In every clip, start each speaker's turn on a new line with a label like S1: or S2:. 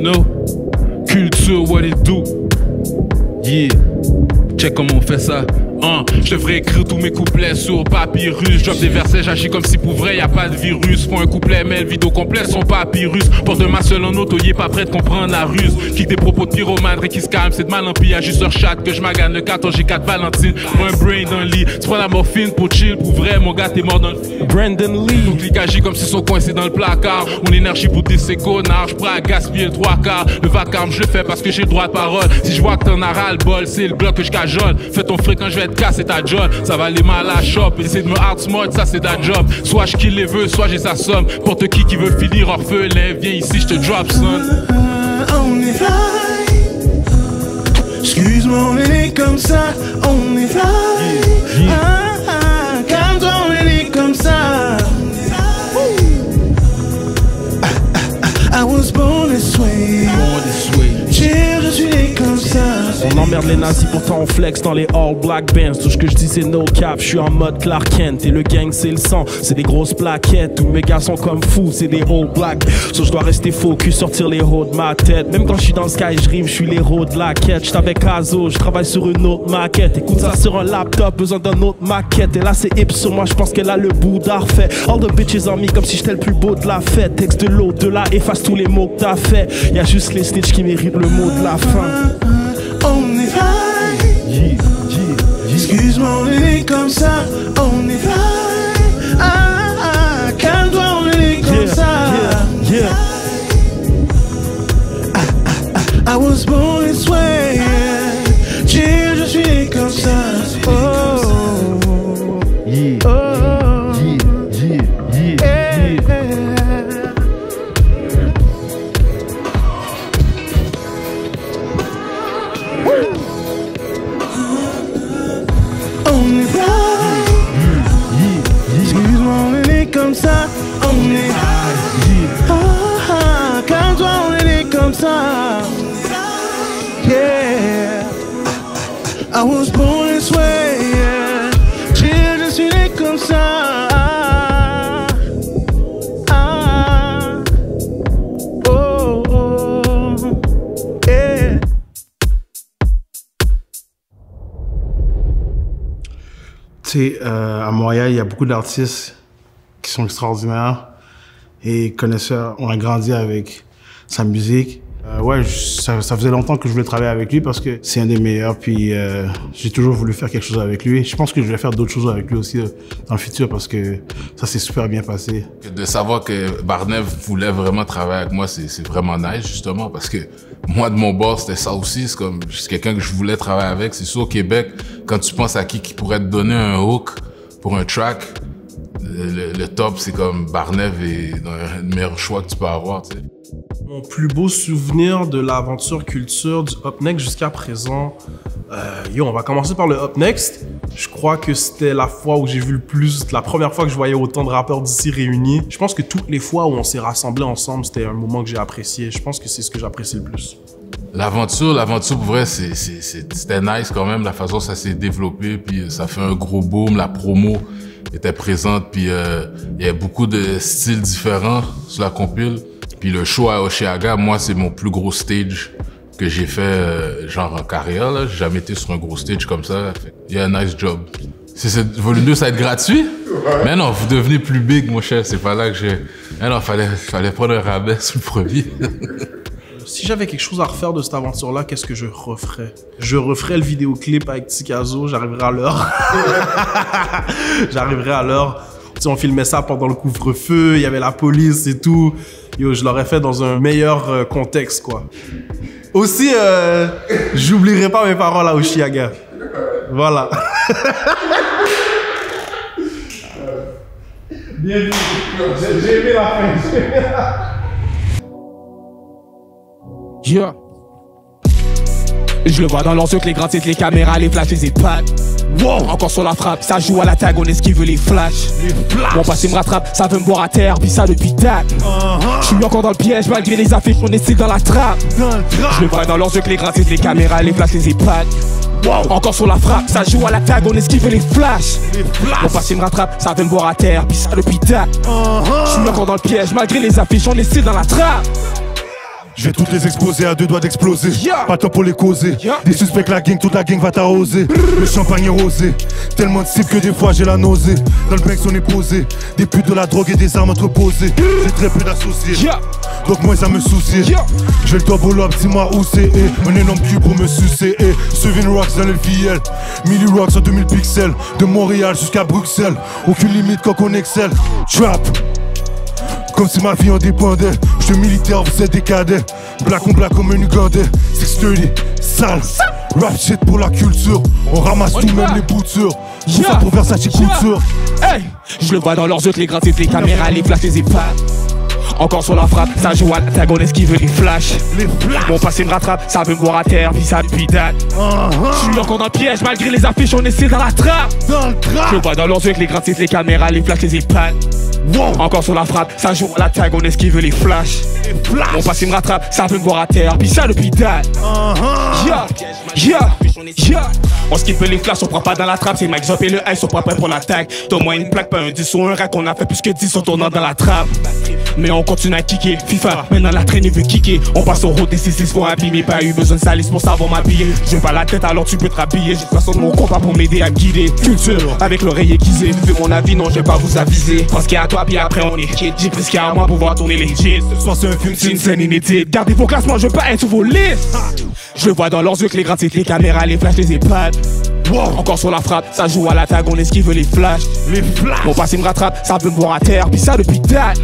S1: know. Culture, what it do. Yeah. Check comment on fait ça. Je devrais écrire tous mes couplets sur papyrus. Drop des versets, j'agis comme si pour vrai y a pas de virus. Font un couplet, mais le vidéo complet son papyrus. Porte ma seule en auto, y est pas prêt de comprendre la ruse. Kick des propos de pyromane, qui se calme, c'est de mal en pis. Y'a juste leur chat que je magane le 14, j'ai 4 Valentine. Moi un brain dans le lit, tu prends la morphine pour chill. Pour vrai, mon gars, t'es mort dans le
S2: Brandon Lee.
S1: Donc clic agit comme si son coincé dans le placard. Mon énergie pour ces connards, j'prends à gaspiller le 3/4. Le vacarme, je le fais parce que j'ai le droit de parole. Si je vois que t'en as ras le bol, c'est le bloc que je cajole. Fais ton fric quand je vais te casser ta job. Ça va aller mal à la shop. Essayer de me hard smart, ça c'est ta job. Soit je kill les vœux, soit j'ai sa somme. Porte qui veut finir orphelin, viens ici, je te drop son.
S3: On est fly. Excuse-moi, on est comme ça. On est fly. Calme-toi, on est comme ça. I was born this way. Je suis né comme ça.
S2: On emmerde les nazis, pourtant on flex dans les all black bands. Tout ce que je dis c'est no cap, je suis en mode Clark Kent. Et le gang c'est le sang, c'est des grosses plaquettes. Tous mes gars sont comme fous, c'est des all black. So je dois rester focus, sortir les hauts de ma tête. Même quand je suis dans le sky, je rime, je suis l'héros de la quête. J'suis avec Azo, je travaille sur une autre maquette. Écoute ça sur un laptop, besoin d'un autre maquette. Et là c'est hip sur moi, je pense qu'elle a le bout d'arfait. All the bitches en me comme si j'étais le plus beau de la fête. Texte de l'au-delà, efface tous les mots que t'as fait. Y'a juste les snitch qui méritent le mot de la fin.
S3: On est fly. Excuse-moi, on est comme ça. On est fly. Calme-toi, on est comme ça. I was born this way. Je suis né comme ça. On est fly. Excuse-moi, on est comme ça. On est calme-toi, on est comme ça. Yeah. I was born this way. Yeah. Je suis né comme ça.
S4: Tu sais, à Montréal, il y a beaucoup d'artistes qui sont extraordinaires et connaisseurs. On a grandi avec sa musique. Ouais, ça faisait longtemps que je voulais travailler avec lui parce que c'est un des meilleurs. Puis j'ai toujours voulu faire quelque chose avec lui. Je pense que je vais faire d'autres choses avec lui aussi dans le futur parce que ça s'est super bien passé.
S5: De savoir que Barnev voulait vraiment travailler avec moi, c'est vraiment nice justement parce que moi de mon bord c'était ça aussi. C'est quelqu'un que je voulais travailler avec. C'est sûr au Québec, quand tu penses à qui pourrait te donner un hook pour un track, le top c'est comme Barnev est le meilleur choix que tu peux avoir. Tu sais.
S2: Mon plus beau souvenir de l'aventure culture du Up Next jusqu'à présent, on va commencer par le Up Next. Je crois que c'était la fois où j'ai vu le plus, la première fois que je voyais autant de rappeurs d'ici réunis. Je pense que toutes les fois où on s'est rassemblés ensemble, c'était un moment que j'ai apprécié. Je pense que c'est ce que j'apprécie le plus.
S5: L'aventure pour vrai, c'était nice quand même, la façon dont ça s'est développé, puis ça fait un gros boom, la promo était présente, puis il y a beaucoup de styles différents sur la compile. Puis le show à Oshéaga, moi, c'est mon plus gros stage que j'ai fait genre en carrière. Là. J'ai jamais été sur un gros stage comme ça. Il y a un nice job. Volume 2, ça va être gratuit? Mais non, vous devenez plus big, mon cher. C'est pas là que j'ai... Mais non, fallait prendre un rabais sur le premier.
S2: Si j'avais quelque chose à refaire de cette aventure-là, qu'est-ce que je referais? Je referais le vidéoclip avec Tikazo, j'arriverai à l'heure. J'arriverai à l'heure. Tu sais, on filmait ça pendant le couvre-feu, il y avait la police et tout. Yo, je l'aurais fait dans un meilleur contexte, quoi. Aussi, j'oublierai pas mes paroles à Oshéaga. Voilà. Bienvenue. J'ai aimé la fin.
S6: Yeah. Je le vois dans leurs yeux que les grands titres, les caméras, les flashs, les EHPAD. Wow. Encore sur la frappe, ça joue à la tag, on esquive les flashs. Mon passé me rattrape, ça veut me boire à terre, puis ça depuis date. Je suis encore dans le piège, malgré les affiches, on est style dans la trappe. Je le vois dans leurs yeux que les grands titres, les caméras, les flashs, les EHPAD. Wow. Encore sur la frappe, ça joue à la tag, on esquive les flashs. Mon passé me rattrape, ça veut me boire à terre, puis ça depuis date. Je suis encore dans le piège, malgré les affiches, on est style dans la trappe.
S7: Je vais toutes les exposer à 2 doigts d'exploser. Pas de temps pour les causer. Des suspects, la gang, toute la gang va t'arroser. Le champagne est rosé. Tellement de cibles que des fois j'ai la nausée. Dans le Banks on est posé. Des putes, de la drogue et des armes entreposées. J'ai très peu d'associés. Donc moi ça me soucie. Je vais le top au lob, dis-moi où c'est. Un énorme cul pour me sucer. Sevin Rocks dans le VL. Millie Rocks en 2000 pixels. De Montréal jusqu'à Bruxelles. Aucune limite quand on excelle. Trap. Comme si ma vie en dépendait. J'suis militaire, vous êtes des cadets. Black on black comme un Ugandais. 630, sale. Rap shit pour la culture. On ramasse tout, même les boutures. Tout ça pour Versace couture.
S6: Hey, je le vois dans leurs yeux, les gratis, les caméras, les flashs, les épaules. Encore sur la frappe, ça joue à l'antagoniste qui veut les flashs. Mon passé me rattrape, ça veut me voir à terre, puis ça depuis date. Je suis encore dans le piège, malgré les affiches, on essaie dans la trappe. Je le vois dans leurs yeux, les gratis, les caméras, les flashs, les épaules. Encore sur la frappe, ça joue à l'antagoniste qui veut les flashs. Mon passé me rattrape, ça veut me voir à terre, puis ça depuis date. On skip les flashs, on prend pas dans la trappe. C'est Mike Zop et le Ice, on prend prêt pour l'attaque. Donne-moi une plaque, pas un 10 ou un rack. On a fait plus que 10 en tournant dans la trappe. Mais on continue à kicker. FIFA, maintenant la traîne, il veut kicker. On passe au road des 6 pour abîmer. Pas eu besoin de salice pour savoir m'habiller. Je veux pas la tête, alors tu peux te rhabiller. J'ai personne de mon compas pour m'aider à guider. Culture, avec l'oreille aiguisée. Fais mon avis, non, je vais pas vous aviser. Pense qu'il y a à toi, puis après on est hit. J'ai pris ce qu'il y a à moi pour pouvoir tourner les hits. Ce soir c'est un film, c'est une scène inédite. Gardez vos classements, je veux pas être sur vos listes. Je le vois dans leurs yeux que les grands titres, les caméras, les flashs, les épaules. Encore sur la frappe, ça joue à l'antagoniste qui veut les flashs. Mon passé me rattrape, ça veut me voir à terre, puis ça depuis date.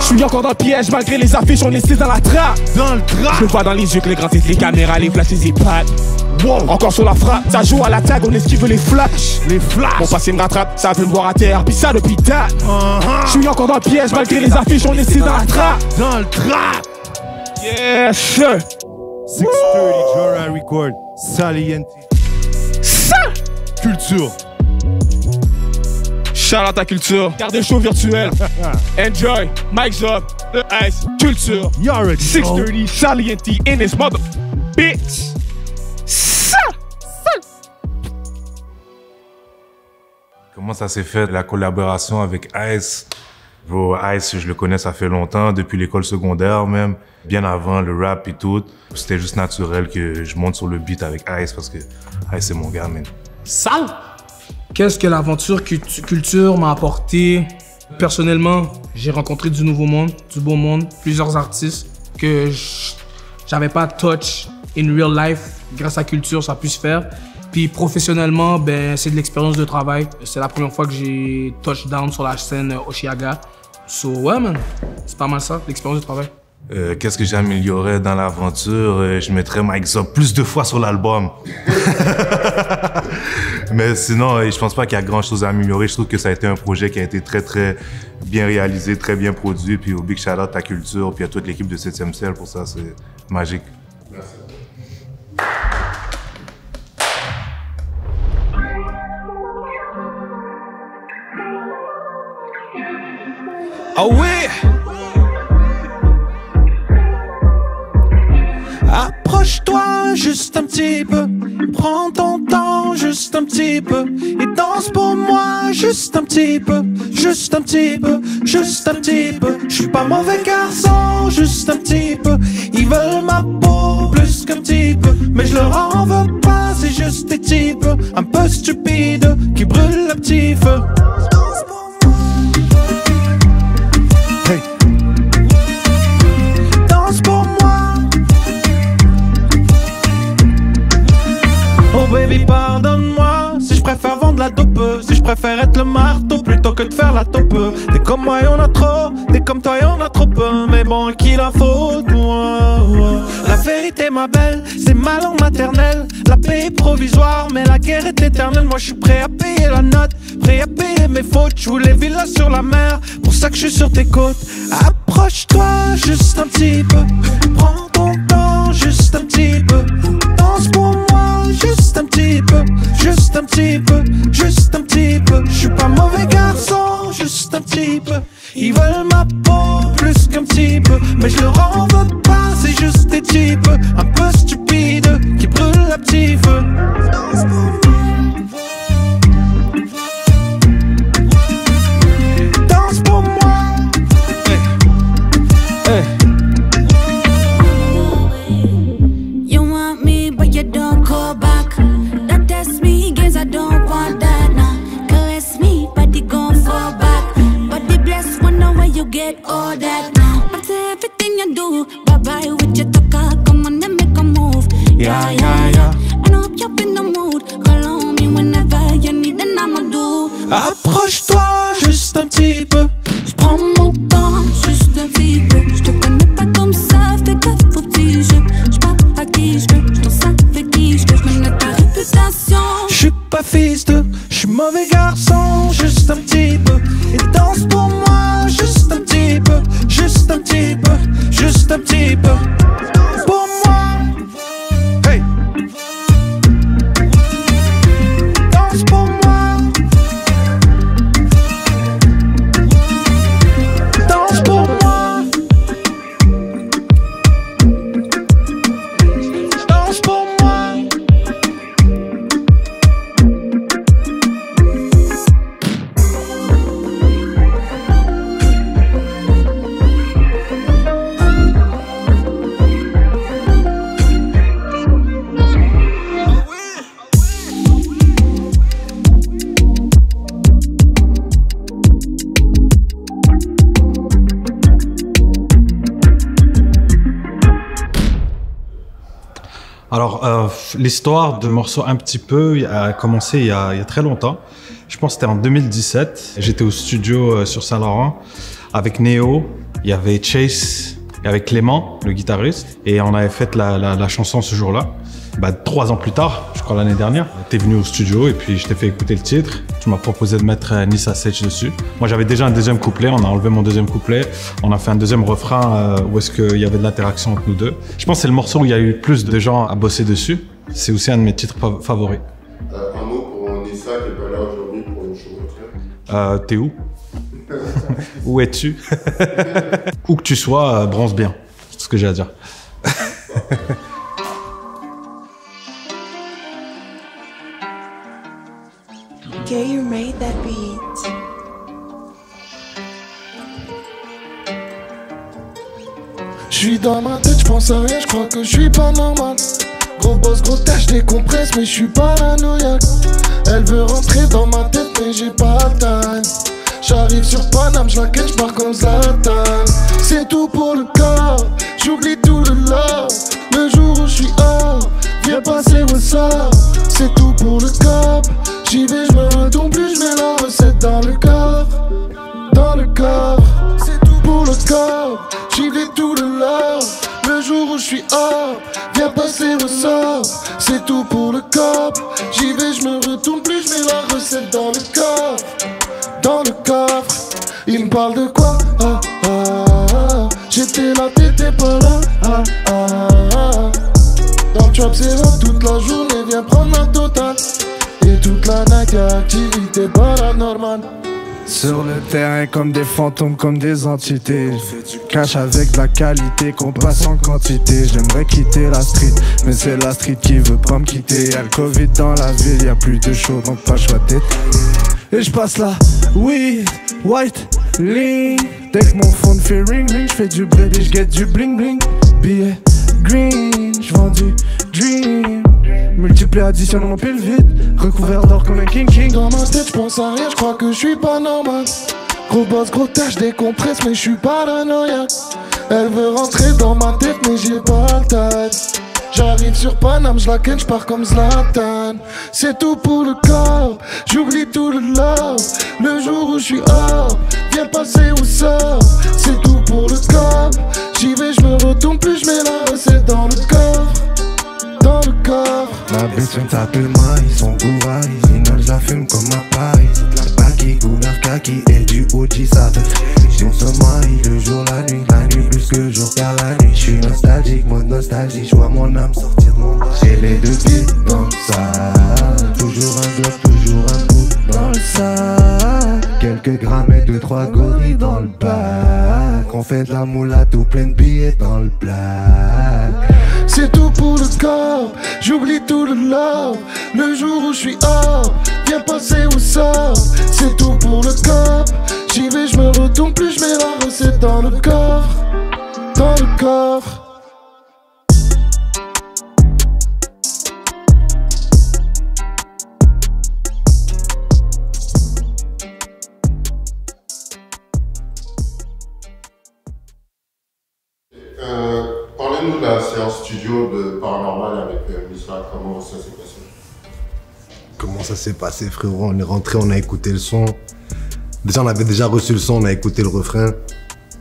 S6: Je suis encore dans le piège, malgré les affiches, on essaie dans la trappe. Je le vois dans les yeux que les grands titres, les caméras, les flashs, les épaules. Encore sur la frappe, ça joue à l'antagoniste qui veut les flashs. Mon passé me rattrape, ça veut me voir à terre, puis ça depuis date. Je suis encore dans le piège, malgré les affiches, on essaie dans la trappe. Yes sir.
S7: 630 Jora Record, Salienti. Culture.
S6: Shout out ta culture. Gardez chaud virtuel. Enjoy. Mike's up. The Ice. Culture. 630 Salienti in his mother. Bitch.
S8: Comment ça s'est fait la collaboration avec Ice? Bro, Ice, je le connais, ça fait longtemps, depuis l'école secondaire même, bien avant le rap et tout. C'était juste naturel que je monte sur le beat avec Ice parce que Ice, c'est mon gars, man.
S9: Sale! Qu'est-ce que l'aventure culture m'a apporté? Personnellement, j'ai rencontré du nouveau monde, du beau monde, plusieurs artistes que j'avais pas touch in real life. Grâce à culture, ça a pu se faire. Puis professionnellement, ben, c'est de l'expérience de travail. C'est la première fois que j'ai touchdown sur la scène Oshiaga. So ouais man, c'est pas mal ça, l'expérience de travail.
S8: Qu'est-ce que j'améliorerais dans l'aventure? Je mettrais Mike Zop plus de fois sur l'album. Mais sinon, je pense pas qu'il y a grand chose à améliorer. Je trouve que ça a été un projet qui a été très très bien réalisé, très bien produit. Puis au big shout out à Culture, puis à toute l'équipe de 7e Ciel pour ça, c'est magique. Merci.
S3: Ah oui! Approche-toi juste un petit peu, prends ton temps juste un petit peu et danse pour moi juste un petit peu, juste un petit peu, juste un petit peu. Je suis pas mauvais garçon, juste un petit peu. Ils veulent ma peau plus qu'un petit peu, mais je leur en veux pas, c'est juste des types un peu stupides qui brûlent le petit feu. Baby, pardonne-moi si je préfère vendre la dope, si je préfère être le marteau plutôt que de faire la taupe. Des comme moi y'en a trop, des comme toi y'en a trop peu, mais bon, qui la faute, moi. La vérité, ma belle, c'est ma langue maternelle. La paix est provisoire, mais la guerre est éternelle. Moi je suis prêt à payer la note, prêt à payer mes fautes. Je voulais villas sur la mer, pour ça que je suis sur tes côtes. Approche-toi juste un petit peu, prends ton temps juste un petit peu. Danse pour moi juste un petit peu, juste un petit peu, juste un petit peu. Je suis pas mauvais garçon, juste un petit peu. Ils veulent ma peau plus qu'un petit peu, mais je leur en veux pas, c'est juste des types un peu stupides qui brûlent le petit feu. Danse pour moi. Hey. Hey.
S10: all that now. After everything you do, bye bye with your talker. Come on and make a move. Yeah, yeah, yeah. And I hope you're in the mood. Call on me whenever you need an Amadou.
S3: Approche-toi juste un petit peu.
S10: J'prends mon temps, juste un petit peu. J'te connais pas comme ça, fais gaffe aux petits jeux. J'parle à qui j'veux, j'danse avec qui j'veux. J'connais ta réputation.
S3: J'suis pas fils de, j'suis mauvais garçon, juste un petit peu. Et danse pour moi, juste un petit peu, juste un petit peu, juste un petit peu. Pour moi, hey. Danse pour moi. Danse pour moi. Danse pour moi.
S11: Alors, l'histoire de morceau un petit peu a commencé il y a très longtemps. Je pense que c'était en 2017. J'étais au studio sur Saint-Laurent avec Néo, il y avait Chase, il y avait Clément, le guitariste, et on avait fait la chanson ce jour-là. 3 ans plus tard, je crois l'année dernière, t'es venu au studio et puis je t'ai fait écouter le titre. Tu m'as proposé de mettre Nissa Sage dessus. Moi j'avais déjà un deuxième couplet, on a enlevé mon deuxième couplet, on a fait un deuxième refrain où est-ce qu'il y avait de l'interaction entre nous deux. Je pense que c'est le morceau où il y a eu plus de gens à bosser dessus. C'est aussi un de mes titres favoris.
S12: Un mot pour Nissa qui est pas là aujourd'hui pour une chose.
S11: T'es où? Où es-tu? Où que tu sois, bronze bien. C'est ce que j'ai à dire.
S13: Okay, you made that beat.
S14: J'suis dans ma tête, j'pense à rien, j'crois que j'suis pas normal. Gros boss, gros tâche, décompresse, mais j'suis paranoïaque. Elle veut rentrer dans ma tête, mais j'ai pas le time. J'arrive sur Paname, j'laquelle, j'pars comme Zlatan. C'est tout pour le corps, j'oublie tout le love. Le jour où j'suis hors, viens passer au sort. C'est tout pour le cop. J'y vais, j'me retourne plus, j'mets la recette dans le corps. Dans le corps, c'est tout pour le corps. J'y vais tout le love. Le jour où j'suis hors, viens passer au sort. C'est tout pour le cop. J'y vais, j'me retourne plus, j'mets la recette dans le corps. Dans le coffre, il me parle de quoi? Ah ah ah. J'étais là, t'étais pas là. Ah ah ah. Dans le trap c'est là toute la journée, viens prendre ma totale. Et toute la night y'a activité paranormale.
S15: Sur le terrain comme des fantômes, comme des entités. Je fais du cash avec de la qualité qu'on passe en quantité. J'aimerais quitter la street, mais c'est la street qui veut pas me quitter. Y'a le Covid dans la ville, y'a plus de show, donc pas le choix d'étaler. Et je passe là, oui, white, lean. Dès que mon phone fait ring ring, j'fais du bled et j'get du bling bling. Billet green, j'vends du dream. Multiplie, additionne mon pile vide, recouvert d'or comme un king king.
S14: Dans ma tête j'pense à rien, j'crois que j'suis pas normal. Gros boss, gros tâche, décompresse, mais j'suis paranoïaque. Elle veut rentrer dans ma tête, mais j'ai pas le time. J'arrive sur Paname, j'laquelle, j'pars comme Zlatan. C'est tout pour le corps, j'oublie tout le love. Le jour où j'suis hors, viens passer au sort. C'est tout pour le corps, j'y vais, j'me retourne plus, j'mets la recette dans le corps. Dans le corps.
S15: Ma bitch vient taper maille, son gouraille. Sinon je la fume comme un paille. C'est pas qui couleur kaki et du OG ça fait très. On se maille le jour, la nuit plus que le jour car la nuit. J'suis nostalgique, mode nostalgie, j'vois mon âme sortir de mon bras. J'ai les deux pieds dans le sac. Toujours un glock, toujours un bout dans le sac. Quelques grammes et 2-3 gorilles dans le bac. On fait de la moula tout plein de billets dans le black.
S14: C'est tout pour le corps, j'oublie tout le love. Le jour où j'suis hors, viens passer au sort. C'est tout pour le corps, j'y vais, j'me retourne plus, j'mets la recette dans le corps. Dans le corps.
S12: Parlez-nous de la séance studio de Paranormal avec Missa, comment ça s'est passé?
S16: Comment ça s'est passé, frérot? On est rentré, on a écouté le son. Déjà, on avait déjà reçu le son, on a écouté le refrain.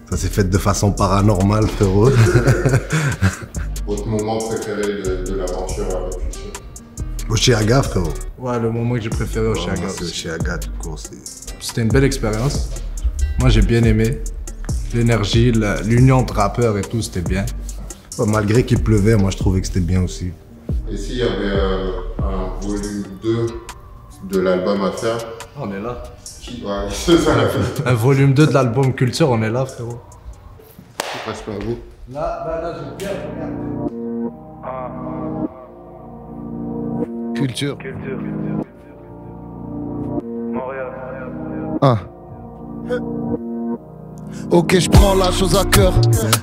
S16: Ça s'est fait de façon paranormale, frérot.
S12: Votre moment préféré de l'aventure avec Culture?
S16: Oshéaga, frérot.
S17: Ouais, le moment que j'ai préféré au Oshéaga.
S16: C'est Oshéaga, tout court.
S17: C'était une belle expérience. Moi, j'ai bien aimé. L'énergie, l'union de rappeurs et tout, c'était bien.
S16: Ouais, malgré qu'il pleuvait, moi, je trouvais que c'était bien aussi.
S12: Et s'il y avait un volume 2 de l'album à faire?
S17: On est là.
S12: Ouais, c'est ça la fête.
S17: Un volume 2 de l'album Culture, on est là, frérot.
S12: Je passe par vous.
S17: Là, j'ai bien regardé.
S16: Culture.
S14: Ah. Ok, je prends la chose à cœur.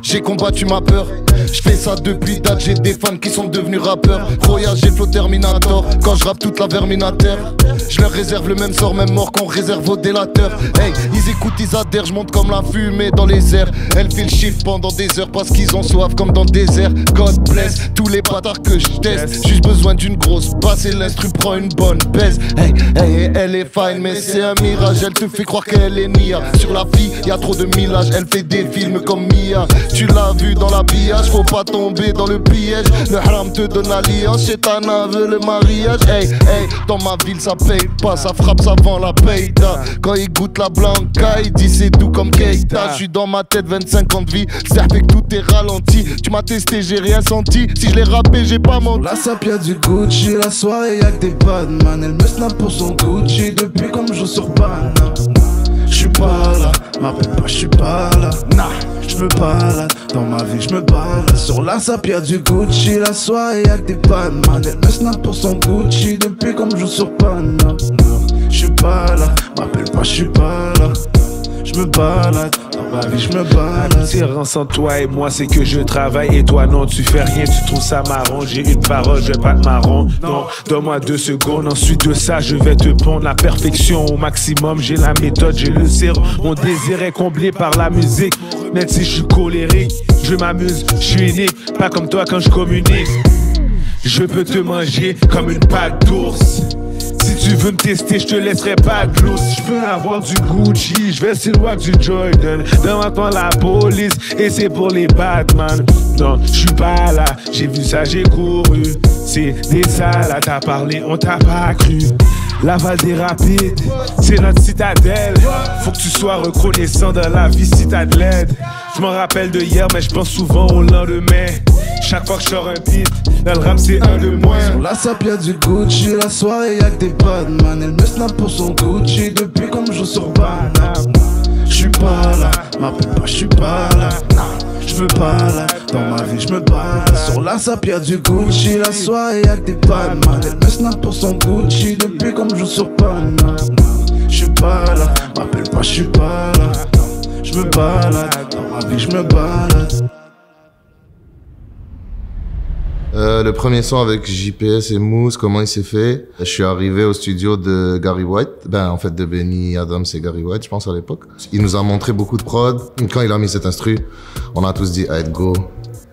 S14: J'ai combattu ma peur. Je fais ça depuis date. J'ai des fans qui sont devenus rappeurs. Voyage et flow Terminator. Quand je rappe toute la Verminateur. Je leur réserve le même sort, même mort qu'on réserve aux délateurs. Hey, ils écoutent, ils adhèrent. Je monte comme la fumée dans les airs. Elle fait le chiffre pendant des heures parce qu'ils ont soif comme dans le désert. God bless tous les bâtards que je teste. Juste besoin d'une grosse basse et l'instru prend une bonne baisse. Hey, hey, elle est fine, mais c'est un mirage. Elle te fait croire qu'elle est Nia. Sur la fille, y a trop de millage. Elle fait des films comme Mia. Tu l'as vu dans l'habillage, faut pas tomber dans le piège. Le haram te donne l'alliance, chez ta veut le mariage. Hey, hey, dans ma ville ça paye pas, ça frappe, ça vend la payta. Quand il goûte la blanca, il dit c'est doux comme Keita. Je suis dans ma tête 25 ans de vie, ça fait que tout est ralenti. Tu m'as testé, j'ai rien senti. Si je l'ai rappé, j'ai pas menti.
S15: La sape y'a du Gucci, la soirée y'a que des bad man. Elle me snap pour son Gucci depuis comme je joue sur Pana. J'suis pas là, m'appelle pas, j'suis pas là. Nah, j'me balade, dans ma vie j'me balade. Sur la sape y'a du Gucci, la soirée y'a que des bad man. Elle me snap pour son Gucci depuis comme je joue sur Pana. J'suis pas là, m'appelle pas, j'suis pas là. J'me balade, dans ma vie j'me balade.
S2: La différence entre toi et moi c'est que je travaille et toi non tu fais rien, tu trouves ça marrant. J'ai une parole, je vais pas te marron. Non, donne-moi 2 secondes, ensuite de ça je vais te pondre la perfection au maximum. J'ai la méthode, j'ai le sérum. Mon désir est comblé par la musique. Même si je suis colérique, je m'amuse, je suis unique. Pas comme toi quand je communique. Je peux te manger comme une pâte d'ours. Si tu veux me tester, je te laisserai pas de lousse. Je peux avoir du Gucci, je vais silhouette du Jordan. Devant la police, et c'est pour les Batman. Non, je suis pas là, j'ai vu ça, j'ai couru. C'est des salades, t'as parlé, on t'a pas cru. Laval des rapides, c'est notre citadelle. Faut que tu sois reconnaissant dans la vie si t'as de l'aide. Je m'en rappelle de hier, mais je pense souvent au lendemain. Chaque fois que je sors un beat, dans le rap c'est un de moins.
S15: Sur la sape y'a du Gucci, la soirée y'a que des bad man. Elle me snap pour son Gucci depuis comme je joue sur Pana. J'suis pas là, m'appelle pas, j'suis pas là. J'me balade, dans ma vie j'me balade. Sur la sape y'a du Gucci, la soirée y'a que des bad man. Elle me snap pour son Gucci depuis comme je joue sur Pana. J'suis pas là, m'appelle pas, j'suis pas là. J'me balade, dans ma vie j'me balade.
S12: Le premier son avec JPS et Mousse, comment il s'est fait? Je suis arrivé au studio de Gary White, en fait de Benny Adams et Gary White, je pense à l'époque. Il nous a montré beaucoup de prod. Quand il a mis cet instru, on a tous dit "Allez, go".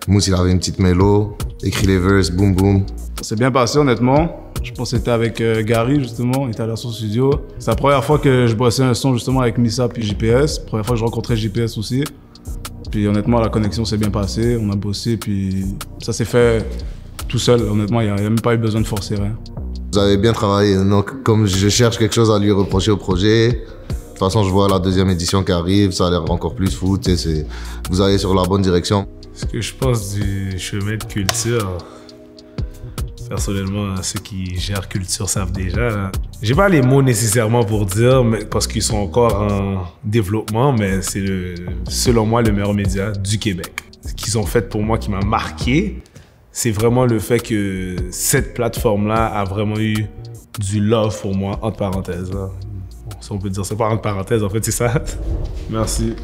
S12: Mousse, il avait une petite mélo, écrit les verses, boum boum.
S18: C'est bien passé honnêtement. Je pense que c'était avec Gary justement, il était allé à son studio. C'est la première fois que je bossais un son justement avec Missa puis JPS. Première fois que je rencontrais JPS aussi. Puis honnêtement, la connexion s'est bien passée, on a bossé, puis ça s'est fait tout seul. Honnêtement, il n'y a même pas eu besoin de forcer rien.
S12: Vous avez bien travaillé, donc comme je cherche quelque chose à lui reprocher au projet, de toute façon je vois la 2e édition qui arrive, ça a l'air encore plus fou, vous allez sur la bonne direction.
S19: Ce que je pense du chemin de Culture, personnellement, ceux qui gèrent Culture savent déjà. J'ai pas les mots nécessairement pour dire, mais, parce qu'ils sont encore en développement, mais c'est selon moi le meilleur média du Québec. Ce qu'ils ont fait pour moi qui m'a marqué, c'est vraiment le fait que cette plateforme-là a vraiment eu du love pour moi, entre parenthèses. Là. Bon, si on peut dire ça, pas entre parenthèses, en fait, c'est ça. Merci.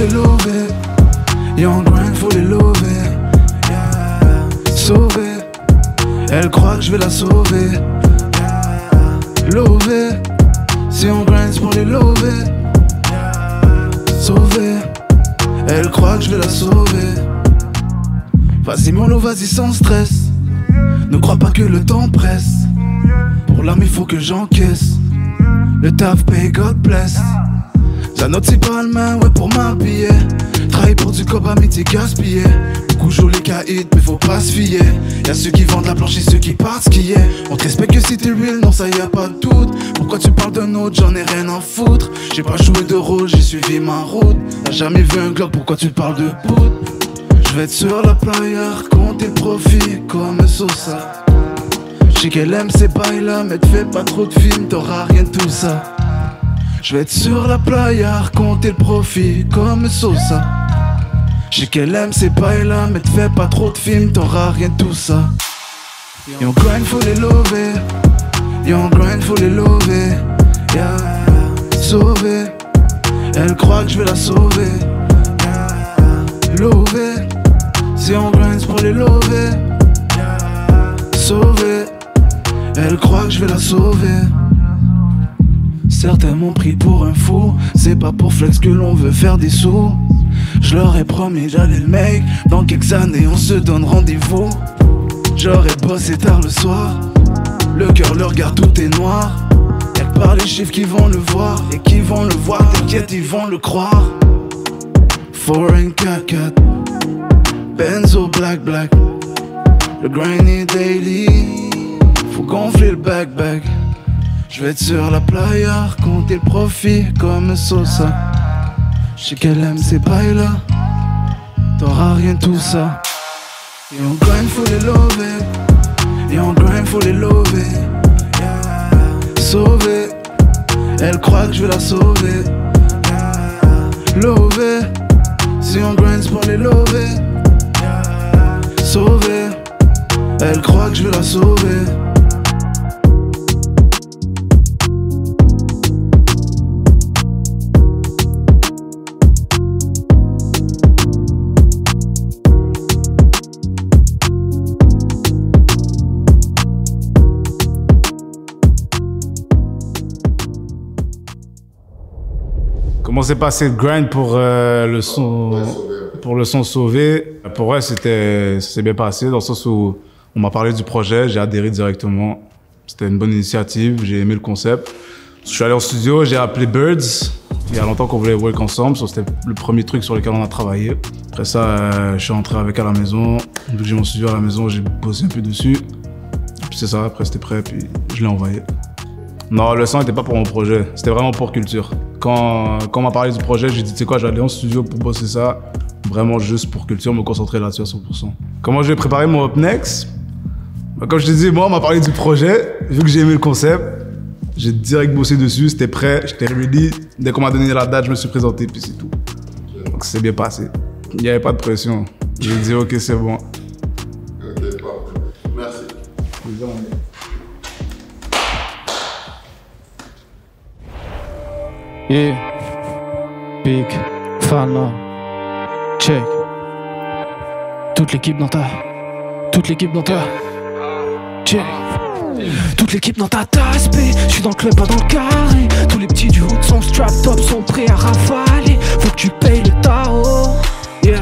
S15: les lever. Young grind, faut les lever. Yeah. Sauver, elle croit que je vais la sauver. Yeah. Lever, si on grind c'est pour les lever. Yeah. Sauver, elle croit que je vais la sauver. Vas-y mollo, vas-y sans stress. Ne crois pas que le temps presse. Pour l'âme il faut que j'encaisse. Le taf paye, God bless. La note c'est pas le main, ouais pour m'habiller. Travaille pour du cob à midi gaspillé. Beaucoup jouent les caïds mais faut pas se fier. Y'a ceux qui vendent la planche et ceux qui partent skier. On te respecte que si t'es real, non ça y a pas de doute. Pourquoi tu parles d'un autre, j'en ai rien à foutre. J'ai pas joué de rôle, j'ai suivi ma route. T'as jamais vu un Glock, pourquoi tu parles de poudre? Je vais être sur la playa, compter le profit comme Sosa. J'sais qu'elle aime ces bails-là, mais te fais pas trop de films, t'auras rien de tout ça. Je vais être sur la playa, compter le profit comme Sosa. J'sais qu'elle aime ces bails-là, mais te fais pas trop de films, t'auras rien de tout ça. Young grind, faut les lever. Young grind, faut les lever. Yeah. Sauver, elle croit que je vais la sauver. Yeah. Lever, si on grind c'est pour les lever. Yeah. Sauver, elle croit que je vais la sauver. Certains m'ont pris pour un fou. C'est pas pour flex que l'on veut faire des sous. Je leur ai promis j'allais le make. Dans quelques années on se donne rendez-vous. J'aurais bossé tard le soir. Le cœur, le regard, tout est noir. Y'a que par les chiffres qui vont le voir. Et qui vont le voir, t'inquiète ils vont le croire. Foreign 4-4 Benzo black. Le grinding daily. Faut gonfler le back. Je vais être sur la playa, compter le profit comme Sosa. J'sais qu'elle aime ces bails-là, t'auras rien de tout ça. Young grind, faut les lever. Young grind, faut les lever. Yeah. Sauver, elle croit que je vais la sauver. Yeah. Lever, si on grind c'est pour les lever. Yeah. Sauver, elle croit que je vais la sauver.
S18: Comment s'est passé le grind pour le son Sauvé? Pour vrai, c'est bien passé dans le sens où on m'a parlé du projet, j'ai adhéré directement. C'était une bonne initiative, j'ai aimé le concept. Je suis allé en studio, j'ai appelé Birds. Il y a longtemps qu'on voulait work ensemble, c'était le premier truc sur lequel on a travaillé. Après ça, je suis rentré avec à la maison. Vu que j'ai mon studio à la maison, j'ai bossé un peu dessus. Puis c'est ça, après c'était prêt, puis je l'ai envoyé. Non, le son n'était pas pour mon projet, c'était vraiment pour Culture. Quand on m'a parlé du projet, j'ai dit, tu sais quoi, j'allais en studio pour bosser ça, vraiment juste pour Culture, me concentrer là-dessus à 100%. Comment je vais préparer mon Up Next? Comme je te dis, moi, on m'a parlé du projet, vu que j'ai aimé le concept, j'ai direct bossé dessus, c'était prêt, j'étais ready. Dès qu'on m'a donné la date, je me suis présenté, puis c'est tout. Donc c'est bien passé. Il n'y avait pas de pression. J'ai dit, ok, c'est bon.
S12: Ok, parfait. Merci.
S6: Yeah, Big Fana, check. Toute l'équipe dans ta check. Toute l'équipe dans ta tasse, B. J'suis dans le club, pas dans le carré. Tous les petits du hood sont strapped up, sont prêts à ravaler. Faut que tu payes le tarot. Yeah,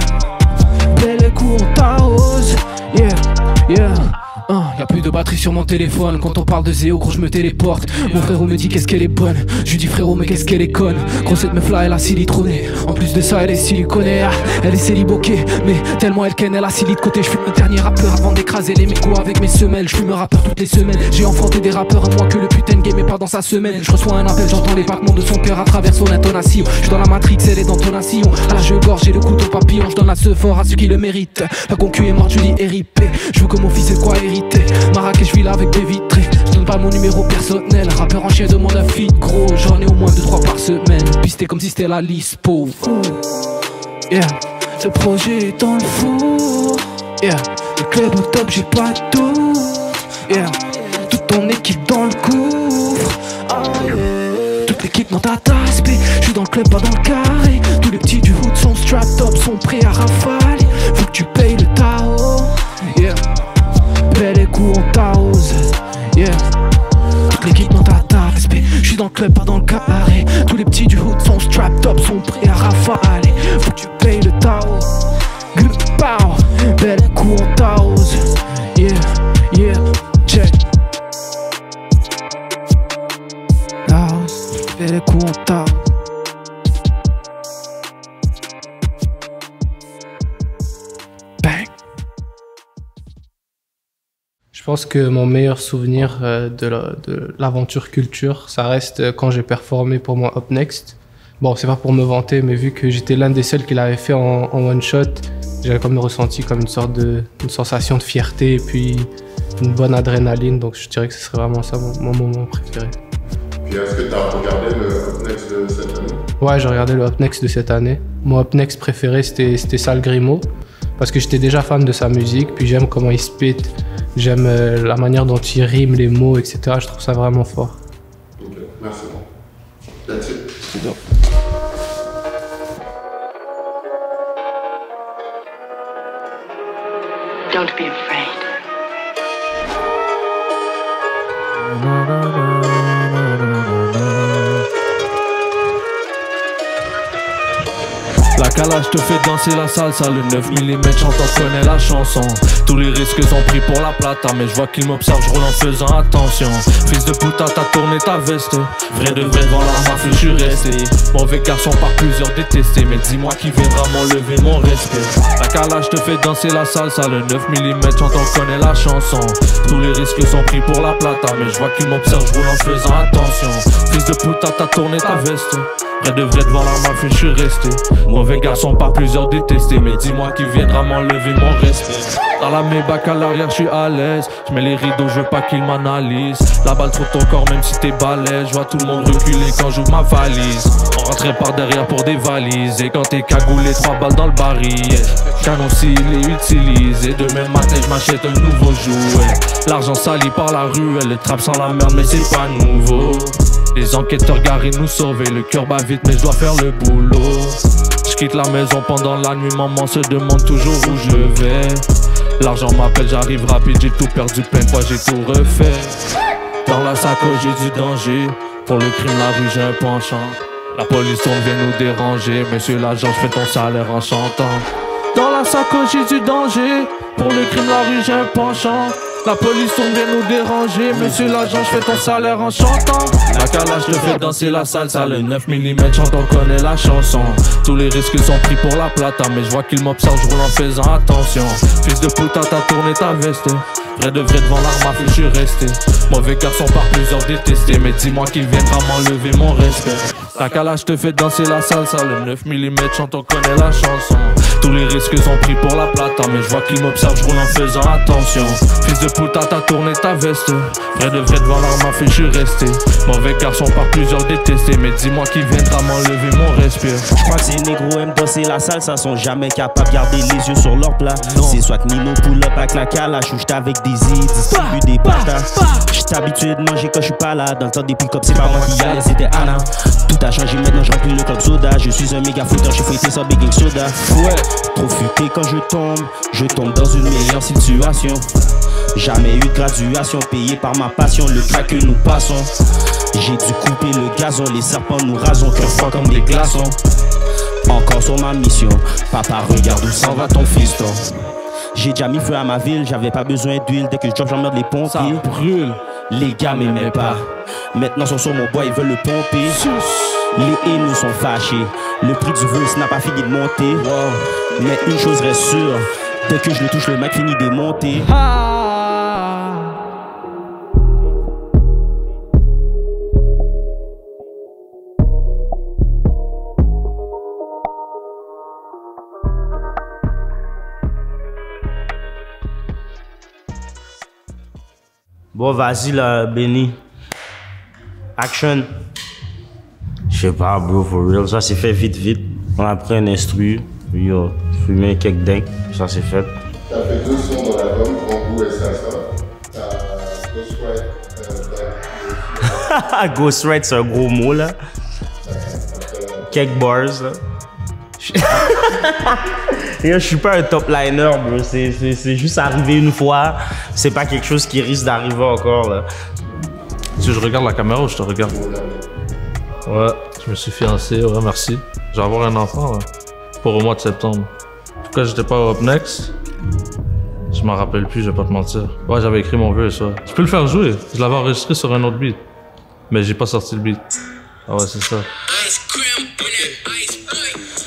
S6: bel coup on t'arrose. Yeah. Y'a plus de batterie sur mon téléphone. Quand on parle de Zéo, gros, je me téléporte. Mon frérot me dit qu'est-ce qu'elle est bonne. Je lui dis frérot, mais qu'est-ce qu'elle est conne. Gros, cette meuf là, elle a silitroné. En plus de ça, elle est siliconée. Elle est céliboquée, mais tellement elle ken, elle a sili de côté. Je fume le dernier rappeur avant d'écraser les mécos avec mes semelles. Je fume un rappeur toutes les semaines. J'ai enfanté des rappeurs à moi que le putain de game est pas dans sa semaine. Je reçois un appel, j'entends les battements de son cœur à travers son intonation. Je suis dans la Matrix, elle est dans ton nation. À la je gorge, j'ai le couteau papillon. Je donne la ce fort à ceux qui le méritent. La concu est morte, je dis RIP. Je veux que mon fils ait de quoi hériter. Marrakech, je vis là avec des vitrées. Je donne pas mon numéro personnel. Rappeur en chien demande un feat gros. J'en ai au moins 2-3 par semaine. Pisté comme si c'était la liste pauvre. Yeah, ce projet est dans le four. Yeah, le club au top, j'ai pas de tour. Yeah, toute ton équipe dans le couvre. Toute l'équipe dans ta tasse, B. J'suis dans le club, pas dans le carré. Tous les petits du hood sont strapped up sont prêts à rafaler. Faut que tu payes le Tao. Yeah. Paie les coups en Taos. Yeah. Toute l'équipe monte à ta respect. J'suis dans le club, pas dans le carré. Tous les petits du hood sont strapped up, sont prêts à rafaler. Faut que tu payes le Tao. Good pow. Paie les coups en Taos. Yeah, yeah, check. Taos. Paie les coups en Taos.
S20: Je pense que mon meilleur souvenir de l'aventure culture, ça reste quand j'ai performé pour moi Up Next. Bon, c'est pas pour me vanter, mais vu que j'étais l'un des seuls qui l'avait fait en one shot, j'avais comme ressenti comme une sensation de fierté et puis une bonne adrénaline. Donc je dirais que ce serait vraiment ça mon moment préféré.
S12: Puis est-ce que tu as regardé le Up Next de cette année?
S20: Ouais, j'ai regardé le Up Next de cette année. Mon Up Next préféré, c'était Sal Grimo, parce que j'étais déjà fan de sa musique, puis j'aime comment il spit. J'aime la manière dont il rime les mots, etc. Je trouve ça vraiment fort.
S12: Ok, merci. That's it.
S20: C'est bon.
S10: Don't be afraid.
S2: La calage te fait danser la salsa, le 9 mm j'entends connaît la chanson. Tous les risques sont pris pour la plata, mais je vois qu'ils m'observent, je roule en faisant attention. Fils de putain, t'as tourné ta veste. Vrai de vrai devant la mafia, je suis resté. Mauvais garçon par plusieurs détestés, mais dis-moi qui viendra m'enlever mon respect. La calage te fait danser la salsa, le 9 mm j'entends connaît la chanson. Tous les risques sont pris pour la plata, mais je vois qu'ils m'observent, je roule en faisant attention. Fils de putain, t'as tourné ta veste. Vrai de vrai devant la mafia, je suis resté. Mauvais garçon par plusieurs détestés, mais dis-moi qui viendra m'enlever mon respect. Dans la Maybach à l'arrière, je suis à l'aise. Je mets les rideaux, je veux pas qu'ils m'analysent. La balle trop ton corps, même si t'es balèze. Je vois tout le monde reculer quand j'ouvre ma valise. On rentrait par derrière pour des valises. Et quand t'es cagoulé, 3 balles dans le baril. Canon s'il est utilisé. Demain matin, je m'achète un nouveau jouet. L'argent sali par la ruelle. Le trap sans la merde, mais c'est pas nouveau. Les enquêteurs garés nous sauver, le cœur bat vite mais je dois faire le boulot. Je quitte la maison pendant la nuit, maman se demande toujours où je vais. L'argent m'appelle, j'arrive rapide, j'ai tout perdu plein de fois, j'ai tout refait. Dans la sacoche j'ai du danger, pour le crime la rue j'ai un penchant. La police on vient nous déranger, monsieur l'agent je fais ton salaire en chantant. Dans la sacoche j'ai du danger, pour le crime la rue j'ai un penchant. La police on vient nous déranger, monsieur l'agent je fais ton salaire en chantant. La calage te fait danser la salsa, le 9 mm j'entends connaît la chanson. Tous les risques sont pris pour la plata, mais je vois qu'ils m'observent, je roule en faisant attention. Fils de putain t'as tourné ta veste. Vrai de vrai devant l'arme je suis resté. Mauvais garçon par plusieurs détestés, mais dis-moi qui viendra m'enlever mon respect. La calage te fait danser la salsa, le 9 mm j'entends connaît la chanson. Tous les risques sont pris pour la plata, mais je vois qu'ils m'observent, je roule en faisant attention. Fils de putain t'as tourné ta veste. Vrai de vrai devant l'arme je suis resté. Mauvais garçon par plusieurs détestés, mais dis-moi qui viendra m'enlever mon respect.
S21: J'crois que ces négros aiment danser la salsa, sont jamais capables de garder les yeux sur leur plat. C'est soit que Nino pull up avec la calage, ou j'étais avec des Z, distribue des pastas. J'étais habitué de manger quand j'suis pas là. Dans le temps des pick-up c'est pas moi qui y allais, c'était Anna. Tout a changé maintenant, je remplis le club soda. Je suis un méga fouteur, j'ai fouetté sans baking soda. Ouais, trop futé quand je tombe dans une meilleure situation. Jamais eu de graduation, payé par ma passion, le crack que nous passons. J'ai dû couper le gazon, les serpents nous rasons, cœur froid comme des glaçons. Encore sur ma mission, papa regarde où s'en va ton fiston. J'ai déjà mis feu à ma ville, j'avais pas besoin d'huile. Dès que je drop j'emmerde les pompiers. Ça brûle, les gars m'aimaient pas. Maintenant sont sur mon bois, ils veulent le pomper. Les haineux sont fâchés, le prix du verse n'a pas fini de monter. Mais une chose reste sûre, dès que je le touche le mec finit de monter. Bon, vas-y là, Benny. Action. Je sais pas, bro, for real. Ça s'est fait vite, vite. On a pris un instru, puis on fumé quelques dingues. Ça s'est fait.
S12: T'as fait 2 sons dans l'album, Grand Goût et Salsa. T'as Ghostwrite.
S21: Ghostwrite, c'est un gros mot là. Quelques bars là. Je suis pas un top liner, bro. C'est juste arrivé une fois. C'est pas quelque chose qui risque d'arriver encore, là.
S1: Si je regarde la caméra ou je te regarde? Ouais, je me suis fiancé, ouais, merci. Je vais avoir un enfant, là, pour au mois de septembre. Pourquoi j'étais pas au Up Next? Je m'en rappelle plus, je vais pas te mentir. Ouais, j'avais écrit mon vœu, ça. Je peux le faire jouer. Je l'avais enregistré sur un autre beat. Mais j'ai pas sorti le beat. Ah ouais, c'est ça.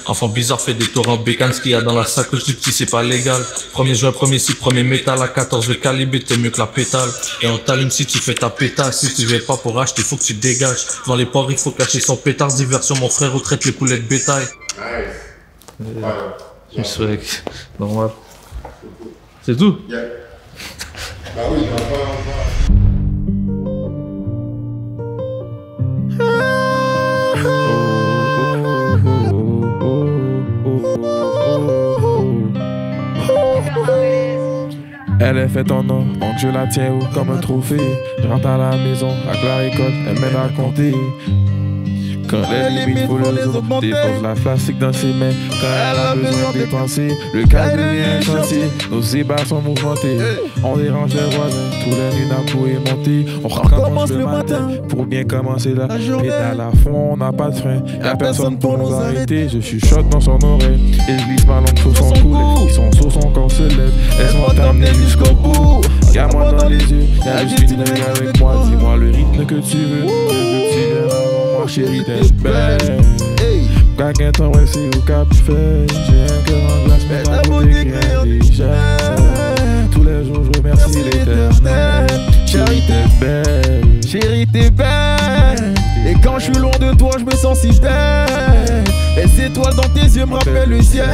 S1: Enfant bizarre fait des tours en bécane, ce qu'il y a dans la sacoche du petit c'est pas légal. Premier joint, premier cycle, premier métal à 14 de calibre, t'es mieux que la pétale. Et on t'allume si tu fais ta pétale, si tu viens pas pour acheter, faut que tu dégages. Dans les ports, il faut cacher son pétard, diversion, mon frère retraite les poulets de bétail. Je me suis avec... normal. C'est tout?
S12: Yeah. Bah oui,
S3: Elle est faite en or, donc je la tiens haut comme un trophée. Je rentre à la maison, avec la récolte, elle m'aide à compter. Quand les limites faut les augmenter, pose la plastique dans ses mains. Quand elle a besoin de dépenser, le cas devient un chantier. Nos ébats sont mouvementés, on dérange les voisins. Tous les nuits Napo est monté, on recommence le matin pour bien commencer la journée. Pédale à fond, on n'a pas de frein, y'a personne pour nous arrêter. Je chuchote dans son oreille et je glisse ma langue sur son cou. Les filles sont sur son corps se lève, elles vont t'amener jusqu'au bout. Regarde-moi dans les yeux, y'a juste une règle avec moi. Dis-moi le rythme que tu veux, chérie, t'es belle. Quelqu'un t'envoie si au cap fait. J'ai un cœur en glace, mais ta beauté crée des gènes. Tous les jours, je remercie l'éternel. Chérie, t'es belle. Chérie, t'es belle. Et quand je suis loin de toi, je me sens si belle. Les étoiles dans tes yeux me rappellent le ciel.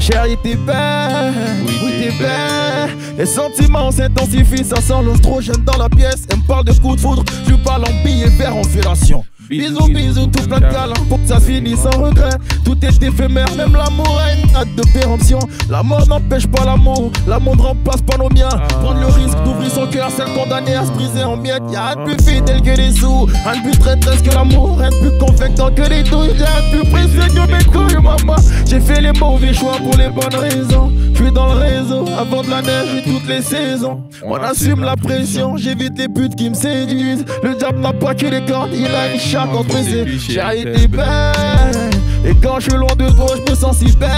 S3: Chérie, t'es belle, oui t'es belle. Les sentiments s'intensifient, ça sent l'ostrogène dans la pièce. Elle me parle de coups de foudre, je lui parle en billets verts en fellation. Bisous, bisous, tout plein de câlins pour que ça se finisse sans regret. Tout est éphémère, même l'amour a une date de péremption. La mort n'empêche pas l'amour, l'amour ne remplace pas nos miens. Prendre le risque d'ouvrir son cœur, celle condamnée à se briser en miettes. Y'a rien de plus fidèle que les sous, rien de plus traîtresse que l'amour, rien de plus convectant que les douilles, rien de plus précieux que mes couilles, maman. J'ai fait les mauvais choix pour les bonnes raisons. Je suis dans le réseau, avant de la neige et toutes les saisons. On assume la pression, j'évite les putes qui me séduisent. Le diable n'a pas que les cordes, il a une chatte entre ses. Chérie, t'es belle. Et quand je suis loin de toi, je me sens si belle.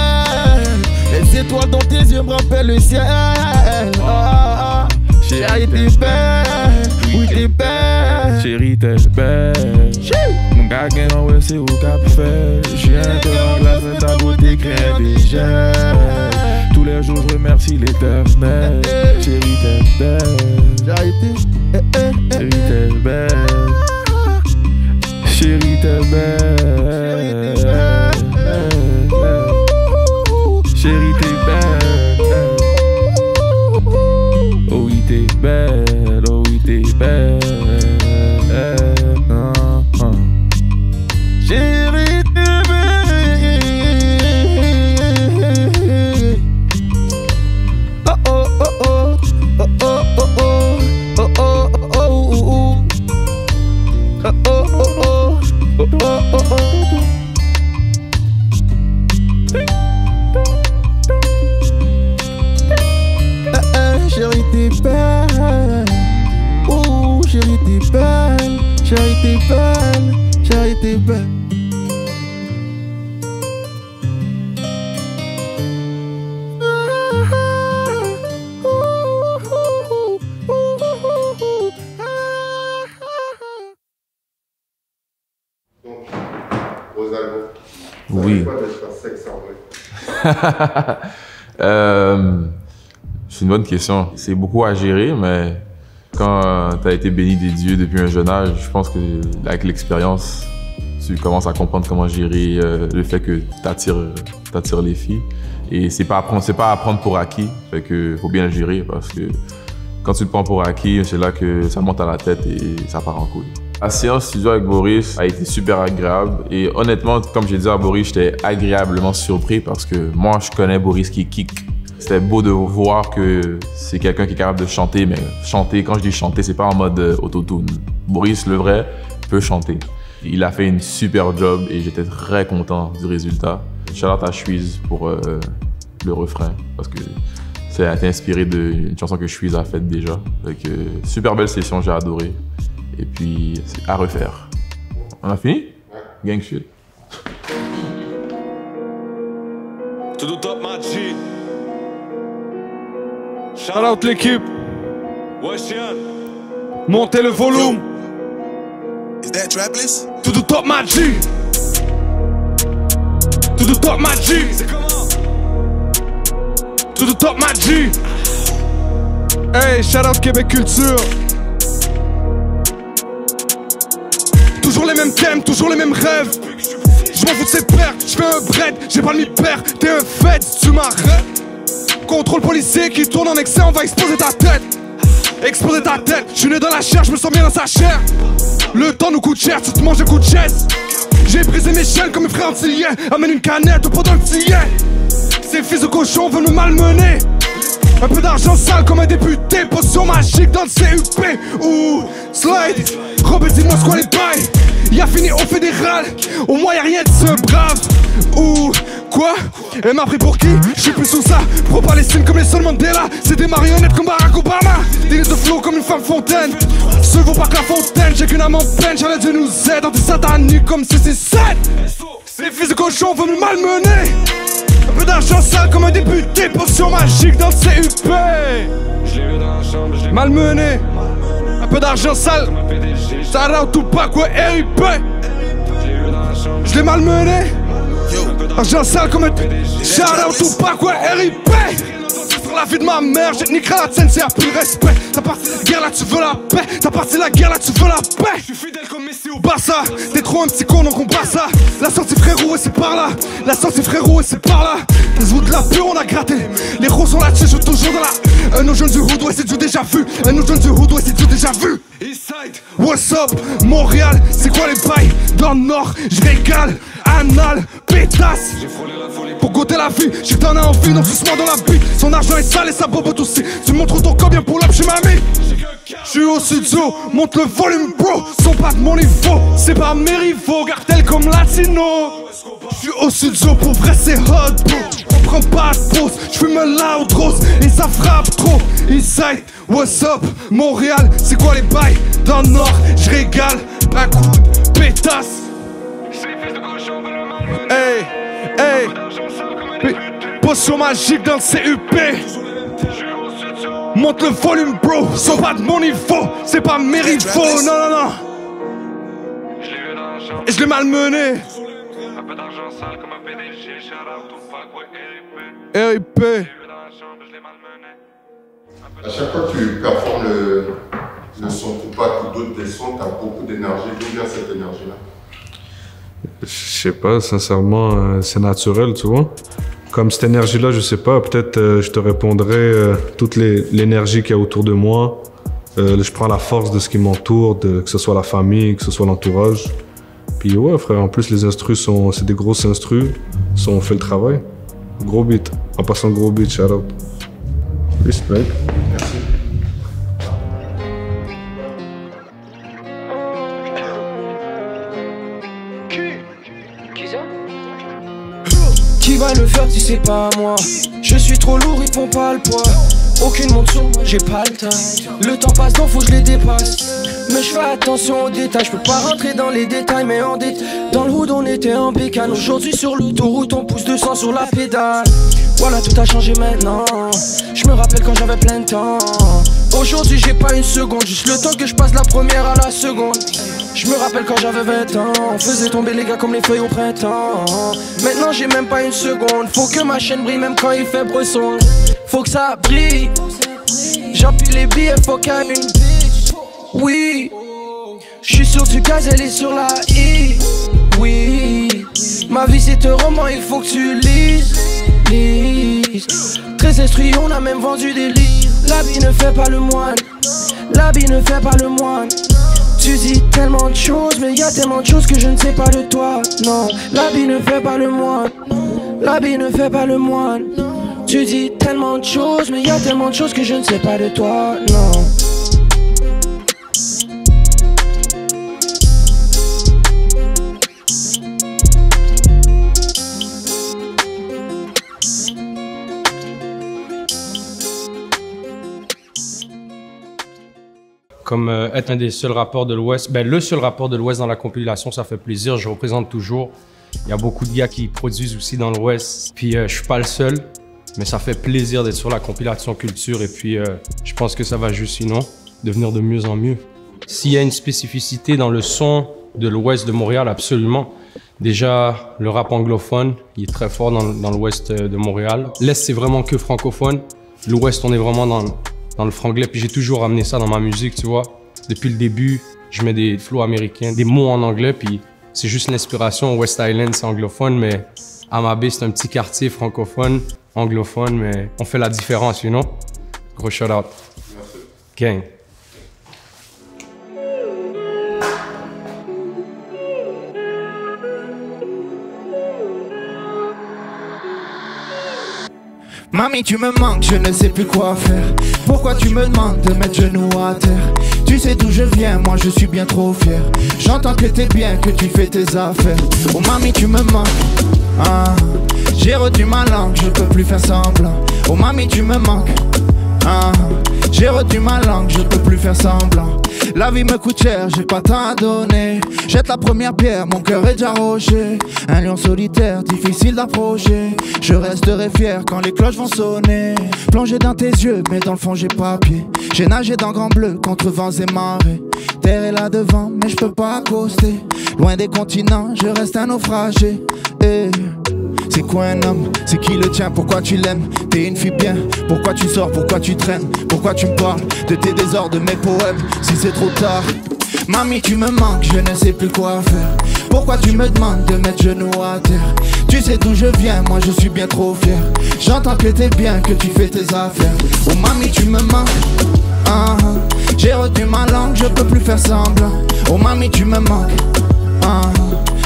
S3: Les étoiles dans tes yeux me rappellent le ciel. Chérie, t'es belle. Oui, t'es belle. Chérie, t'es belle. Mon gars, ouais, c'est au cap fait. J'ai un cœur en glace, mais ta beauté crée des gènes. Tous les jours, je remercie l'éternel. Chérie, t'es belle. Chérie, t'es belle. Chérie, t'es belle. Chérie, t'es belle. Oh oui, t'es belle. Oh oui, t'es belle. Chérie, t'es belle. Oh oh oh oh. Oh oh oh oh. Oh oh oh oh. Oh oh oh oh. Oh oh oh oh. Chérie, t'es belle. Oh, chérie, t'es belle. Chérie, t'es belle. Chérie, t'es belle.
S22: Oui. C'est une bonne question. C'est beaucoup à gérer, mais quand tu as été béni des dieux depuis un jeune âge, je pense que avec l'expérience, tu commences à comprendre comment gérer le fait que t'attires les filles. Et c'est pas à prendre pour acquis, fait que faut bien le gérer parce que quand tu le prends pour acquis, c'est là que ça monte à la tête et ça part en couille. La séance studio avec Boris a été super agréable et honnêtement, comme j'ai dit à Boris, j'étais agréablement surpris parce que moi, je connais Boris qui kick. C'était beau de voir que c'est quelqu'un qui est capable de chanter, mais chanter, quand je dis chanter, c'est pas en mode autotune. Boris, le vrai, peut chanter. Il a fait une super job et j'étais très content du résultat. Shout-out à Shweez pour le refrain, parce que ça a été inspiré d'une chanson que Shweez a faite déjà. Donc, super belle session, j'ai adoré. Et puis, c'est à refaire. On a fini? Gang shit.
S3: To the top, my G. Shout out l'équipe. Montez le volume.
S4: Is that Trapless?
S3: To the top, my G. To the top, my G. To the top, my G. Hey, shout out Québec Culture. Toujours les mêmes thèmes, toujours les mêmes rêves. Je m'en fous de ces pertes, je fais un bread, j'ai pas le mi-père. T'es un fait, tu m'arrêtes. Contrôle policier qui tourne en excès, on va exploser ta tête. Exploser ta tête, je suis né dans la chair, je me sens bien dans sa chair. Le temps nous coûte cher, tu te manges un coup de chaise. J'ai brisé mes chaînes comme mes frères antillais. Amène une canette au pot d'un tillet. Ces fils de cochon veulent me malmener. Un peu d'argent sale comme un député. Potion magique dans le CUP. Ouh, slide. Robert, dis-moi ce qu'on les bails. Y'a fini au fédéral. Au moins y'a rien de ce brave. Ouh, quoi? Elle m'a pris pour qui? J'suis plus sous ça. Pro-Palestine comme les Nelson Mandela. C'est des marionnettes comme Barack Obama. Des lignes de flow comme une femme fontaine. Ceux vaut pas que la fontaine. J'ai qu'une âme en peine. J'allais Dieu nous aide. Dans des sataniques comme CC7. Ces fils de cochon veulent me malmener. Un peu d'argent sale comme un député. Potion magique dans le CUP. Malmené. Un peu d'argent sale. Sarah Tupac ou RIP. Je l'ai malmené. Argent sale comme un Sarah Tupac ou RIP. Sur la vie de ma mère, j'ai niqué la tienne, c'est à plus respect. T'as parti la guerre là, tu veux la paix. T'as parti la guerre là, tu veux la paix. Je suis fidèle comme Messi au Barça. T'es trop un petit con, donc on passe ça. La sortie frérot et c'est par là. La sortie frérot et c'est par là. Les vous de la pure, on a gratté. Les roses sont là-dessus, je suis toujours dans la. Nos jeunes du Hood, ouais, c'est du déjà vu. Nos jeunes du Hood, ouais, c'est du déjà vu. What's up, Montréal, c'est quoi les bails? Dans le Nord, je régale. Anal, pétasse. Pour goûter la vie, j'ai que t'en as envie, non doucement dans la vie. Son argent est sale et sa bobote aussi. Tu montres ton corps bien pour l'homme chez mamie. J'suis au studio, monte le volume bro. Sont pas de mon niveau, c'est pas mes rivaux. Cartel comme Latino. J'suis au studio, pour vrai c'est hot bro. On prend pas de pause, j'fume loud rose. Et ça frappe trop, inside, what's up, Montréal, c'est quoi les bails? Dans le Nord, j'régale, à coup de pétasse. Hey, hey, potion magique dans le CUP. Monte le volume bro, sont pas de mon niveau. C'est pas mes rivaux, non non non. Et je l'ai malmené. RIP.
S5: À chaque fois que tu performes le son Tupac ou d'autres des sons, t'as beaucoup d'énergie. D'où vient cette énergie-là?
S1: Je sais pas, sincèrement, c'est naturel, tu vois. Comme cette énergie-là, je sais pas, peut-être je te répondrai toute l'énergie qu'il y a autour de moi. Je prends la force de ce qui m'entoure, que ce soit la famille, que ce soit l'entourage. Puis ouais, frère, en plus les instrus c'est des grosses instrus, on fait le travail. Gros beat, en passant gros beat, shout out. Respect.
S5: Merci.
S23: Qui va le faire si c'est pas moi? Je suis trop lourd, ils font pas le poids. Aucune montre sur moi, j'ai pas le temps. Le temps passe donc faut que je les dépasse. Mais je fais attention aux détails, je peux pas rentrer dans les détails. Mais en détail, dans le hood on était en bécane. Aujourd'hui sur l'autoroute on pousse 200 sur la pédale. Voilà tout a changé maintenant. Je me rappelle quand j'avais plein de temps. Aujourd'hui j'ai pas une seconde, juste le temps que je passe la première à la seconde. Je me rappelle quand j'avais 20 ans, on faisait tomber les gars comme les feuilles au printemps. Maintenant j'ai même pas une seconde, faut que ma chaîne brille même quand il fait bresson. Faut que ça brille, j'empile les billets, faut qu'il y ait une bitch. Oui, j'suis sur du gaz, elle est sur la I. Oui, ma vie c'est un roman, il faut que tu lises. Très instruit, on a même vendu des livres. L'habit ne fait pas le moine, l'habit ne fait pas le moine. Tu dis tellement de choses, mais y a tellement de choses que je ne sais pas de toi. Non, l'habit ne fait pas le moine, l'habit ne fait pas le moine. Tu dis tellement de choses, mais y a tellement de choses que je ne sais pas de toi. Non.
S7: Comme être un des seuls rappeurs de l'Ouest, ben le seul rappeur de l'Ouest dans la compilation, ça fait plaisir. Je représente toujours. Il y a beaucoup de gars qui produisent aussi dans l'Ouest. Puis je suis pas le seul, mais ça fait plaisir d'être sur la compilation culture. Et puis je pense que ça va juste sinon devenir de mieux en mieux. S'il y a une spécificité dans le son de l'Ouest de Montréal, absolument. Déjà, le rap anglophone, il est très fort dans l'Ouest de Montréal. L'Est, c'est vraiment que francophone. L'Ouest, on est vraiment dans le franglais. Puis j'ai toujours amené ça dans ma musique, tu vois. Depuis le début, je mets des flows américains, des mots en anglais, puis c'est juste l'inspiration. West Island, c'est anglophone, mais Amabé, c'est un petit quartier francophone, anglophone, mais on fait la différence, you know? Gros shout-out. Gang.
S8: Mami, tu me manques, je ne sais plus quoi faire. Pourquoi tu me demandes de mettre genoux à terre? Tu sais d'où je viens, moi je suis bien trop fier. J'entends que t'es bien, que tu fais tes affaires. Oh mami, tu me manques. Ah, j'ai retenu ma langue, je peux plus faire semblant. Oh mami, tu me manques. Ah, j'ai retenu ma langue, je peux plus faire semblant. La vie me coûte cher, j'ai pas tant à donner. Jette la première pierre, mon cœur est déjà rocher. Un lion solitaire, difficile d'approcher. Je resterai fier quand les cloches vont sonner. Plongé dans tes yeux, mais dans le fond j'ai pas pied. J'ai nagé dans grand bleu, contre vents et marées. Terre est là devant, mais je peux pas accoster. Loin des continents, je reste un naufragé. Eh, c'est quoi un homme? C'est qui le tien? Pourquoi tu l'aimes? T'es une fille bien. Pourquoi tu sors? Pourquoi tu traînes? Pourquoi tu me parles de tes désordres, de mes poèmes? Si c'est trop tard. Mami, tu me manques, je ne sais plus quoi faire. Pourquoi tu me demandes de mettre genoux à terre? Tu sais d'où je viens, moi je suis bien trop fier. J'entends que t'es bien, que tu fais tes affaires. Oh mami, tu me manques. Ah, j'ai retenu ma langue, je peux plus faire semblant. Oh mami, tu me manques. Ah,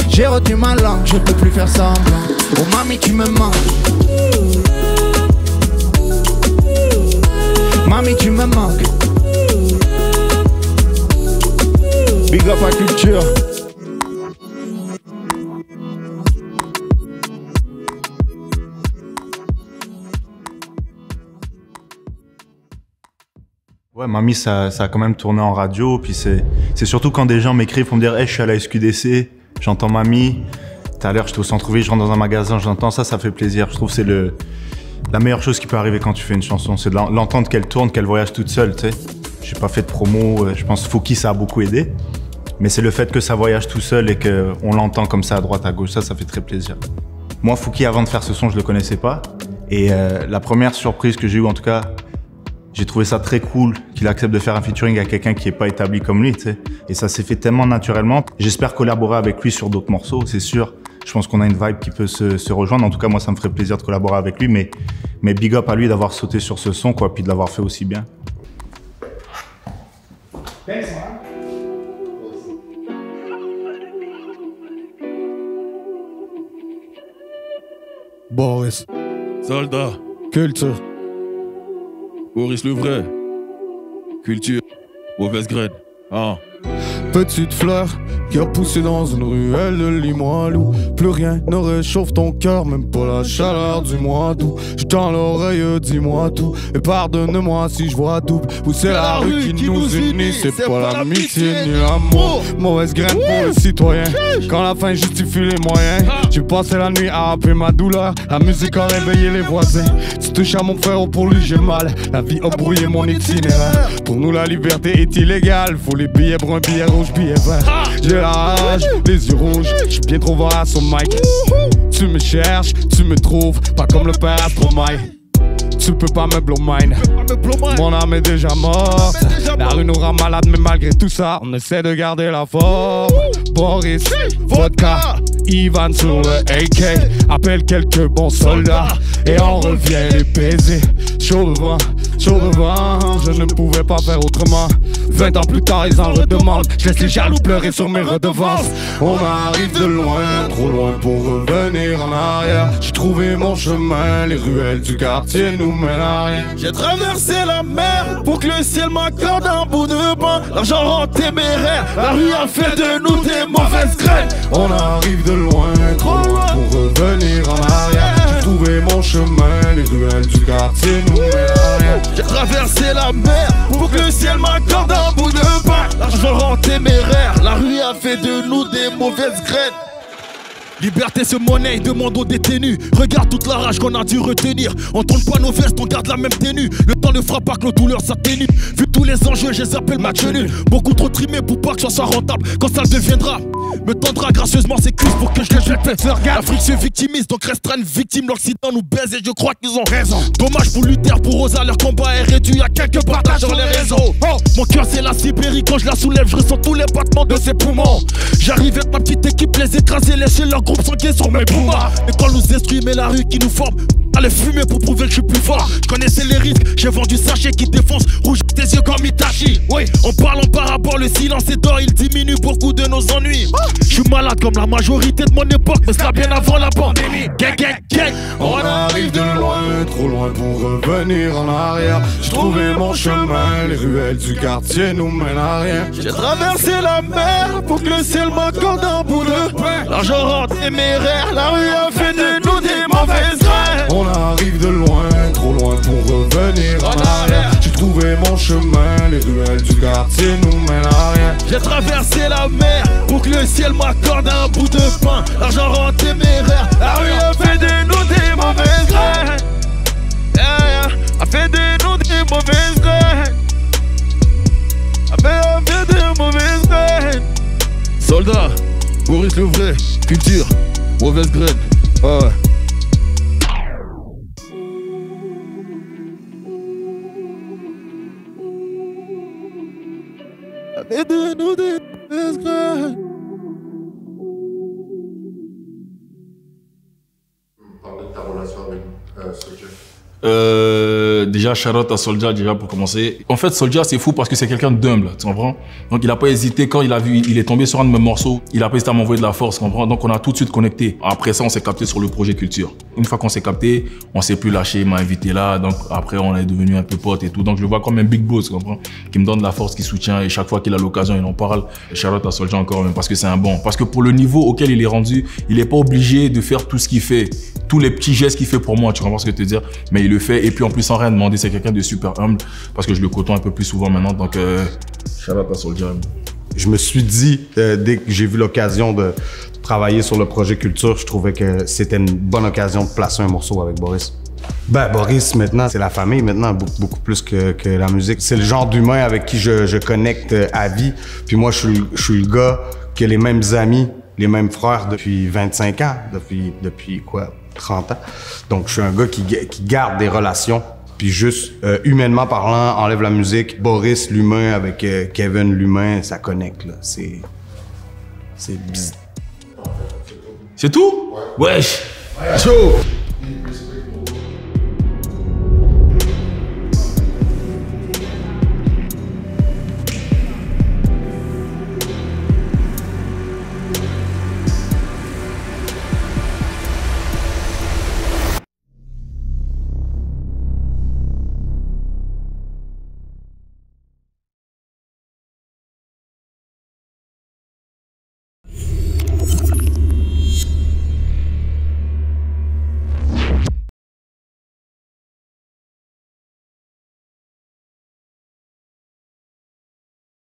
S8: j'ai retenu ma langue, je peux plus faire semblant. Oh mami, tu me manques. Mami, tu me manques. Big up à culture.
S11: Ouais, Mami, ça a quand même tourné en radio. Puis c'est surtout quand des gens m'écrivent pour me dire hey, je suis à la SQDC, j'entends Mami. Tout à l'heure, j'étais au centre-ville, je rentre dans un magasin, j'entends ça, ça fait plaisir. Je trouve que c'est la meilleure chose qui peut arriver quand tu fais une chanson. C'est de l'entendre qu'elle tourne, qu'elle voyage toute seule, tu sais. J'ai pas fait de promo, je pense que Fouki, ça a beaucoup aidé. Mais c'est le fait que ça voyage tout seul et qu'on l'entend comme ça à droite, à gauche, ça fait très plaisir. Moi, Fouki, avant de faire ce son, je le connaissais pas. Et la première surprise que j'ai eue, en tout cas, j'ai trouvé ça très cool qu'il accepte de faire un featuring avec quelqu'un qui est pas établi comme lui, tu sais. Et ça s'est fait tellement naturellement. J'espère collaborer avec lui sur d'autres morceaux, c'est sûr. Je pense qu'on a une vibe qui peut se rejoindre. En tout cas, moi, ça me ferait plaisir de collaborer avec lui. Mais big up à lui d'avoir sauté sur ce son, quoi, puis de l'avoir fait aussi bien.
S9: Boris.
S24: Soldat.
S9: Culture.
S24: Boris le vrai. Culture. Mauvaise graine. Ah.
S9: Petite fleur qui a poussé dans une ruelle de Limoilou. Plus rien ne réchauffe ton cœur, même pas la chaleur du mois d'août. Je dans l'oreille, dis-moi tout. Et pardonne-moi si je vois double. Ou c'est la rue qui nous unit, c'est pas l'amitié ni l'amour. Mauvaise graine pour les citoyens. Quand la fin justifie les moyens. J'ai passé la nuit à rapper ma douleur. La musique a réveillé les voisins. Tu touches à mon frère, pour lui j'ai mal. La vie a brouillé mon itinéraire. Pour nous la liberté est illégale. Faut les billets bruns, billets rouges, billets verts. J'ai la rage, les yeux rouges, j'suis bien trop voir sur mic. Tu me cherches, tu me trouves, pas comme le père Astromaille. Tu peux pas me blow mine. Mon âme est déjà morte. La rue nous rend malade, mais malgré tout ça, on essaie de garder la forme. Boris, vodka, Ivan sur le AK. Appelle quelques bons soldats et on revient les baiser. Chaud devant, je ne pouvais pas faire autrement. 20 ans plus tard, ils en redemandent. Je laisse les jaloux pleurer sur mes redevances. On arrive de loin, trop loin pour revenir en arrière. J'ai trouvé mon chemin, les ruelles du quartier nous mènent à rien.
S24: J'ai traversé la mer pour que le ciel m'accorde un bout de pain. L'argent rend téméraire, la rue a fait de nous des mauvaises graines.
S9: On arrive de loin, trop loin pour revenir en arrière. J'ai trouvé mon chemin, les ruelles du quartier nous mènent à rien.
S24: J'ai traversé la mer pour que le ciel m'accorde un bout de mauvaise graine. Liberté se monnaie, demande aux détenus. Regarde toute la rage qu'on a dû retenir. On tourne pas nos vestes, on garde la même tenue. Le temps ne fera pas que nos douleurs s'atténuent. Vu tous les enjeux, je les appelle match nul. Beaucoup trop trimé pour pas que ça soit rentable. Quand ça le deviendra, me tendra gracieusement ses cuisses pour que je les jette. L'Afrique se victimise, donc restera une victime. L'Occident nous baise et je crois qu'ils ont raison. Dommage pour Luther, pour Rosa, leur combat est réduit à quelques partages sur les réseaux. Oh, mon cœur c'est la Sibérie, quand je la soulève, je ressens tous les battements de ses poumons. J'arrive avec ma petite équipe, les écraser, laisser leur groupe sanguin sur mes pumas. L'école nous instruit, mais la rue qui nous forme. Allez fumer pour prouver que je suis plus fort. Je connaissais les risques, j'ai vendu sachet qui défonce. Rouge tes yeux comme Itachi. Oui, on parle en parabole, le silence est d'or, il diminue beaucoup de nos ennuis. Je suis malade comme la majorité de mon époque, mais cela bien avant la pandémie. Gang, gang, gang.
S9: On arrive de loin, trop loin pour revenir en arrière. J'ai trouvé mon chemin, les ruelles du quartier nous mènent à rien.
S24: J'ai traversé la mer pour que le ciel m'accorde un bout de pain. L'argent rend téméraire, la rue a fait de nous des mauvaises graines.
S9: On arrive de loin, trop loin pour revenir en arrière. J'ai trouvé mon chemin, les ruelles du quartier nous mènent à rien.
S24: J'ai traversé la mer pour que le ciel m'accorde un bout de pain. L'argent rend téméraire, la rue a fait de nous des mauvaises graines. A fait de nous des mauvaises graines. A fait de mauvaises graines. Soldat, Boris Louvray, culture, mauvaise graine. Ouais. Et de nous des mauvaises graines.
S5: Parle de ta relation avec Soulja.
S13: Déjà, shout-out à Soulja déjà pour commencer. En fait, Soulja c'est fou parce que c'est quelqu'un d'humble, tu comprends? Donc il a pas hésité quand il a vu, il est tombé sur un de mes morceaux, il a pas hésité à m'envoyer de la force, tu comprends? Donc on a tout de suite connecté. Après ça, on s'est capté sur le projet Culture. Une fois qu'on s'est capté, on s'est plus lâché, il m'a invité là, donc après on est devenu un peu potes et tout. Donc je le vois comme un big boss, tu comprends? Qui me donne de la force, qui soutient et chaque fois qu'il a l'occasion, il en parle. Shout-out à Soulja encore même parce que c'est un bon. Parce que pour le niveau auquel il est rendu, il est pas obligé de faire tout ce qu'il fait, tous les petits gestes qu'il fait pour moi, tu comprends ce que je veux te dire? Mais il le fait et puis en plus sans rien demander, c'est quelqu'un de super humble parce que je le côtoie un peu plus souvent maintenant, donc shout-out à Soulja.
S11: Je me suis dit, dès que j'ai vu l'occasion de travailler sur le projet Culture, je trouvais que c'était une bonne occasion de placer un morceau avec Boris. Ben, Boris, maintenant, c'est la famille, maintenant, beaucoup plus que la musique. C'est le genre d'humain avec qui je connecte à vie. Puis moi, je suis le gars qui a les mêmes amis, les mêmes frères depuis 25 ans, depuis quoi, 30 ans. Donc, je suis un gars qui garde des relations. Puis juste, humainement parlant, enlève la musique. Boris, l'humain, avec Kevin, l'humain, ça connecte, là. C'est bizarre.
S13: C'est tout?
S5: Ouais.
S13: Wesh!
S5: Chaud!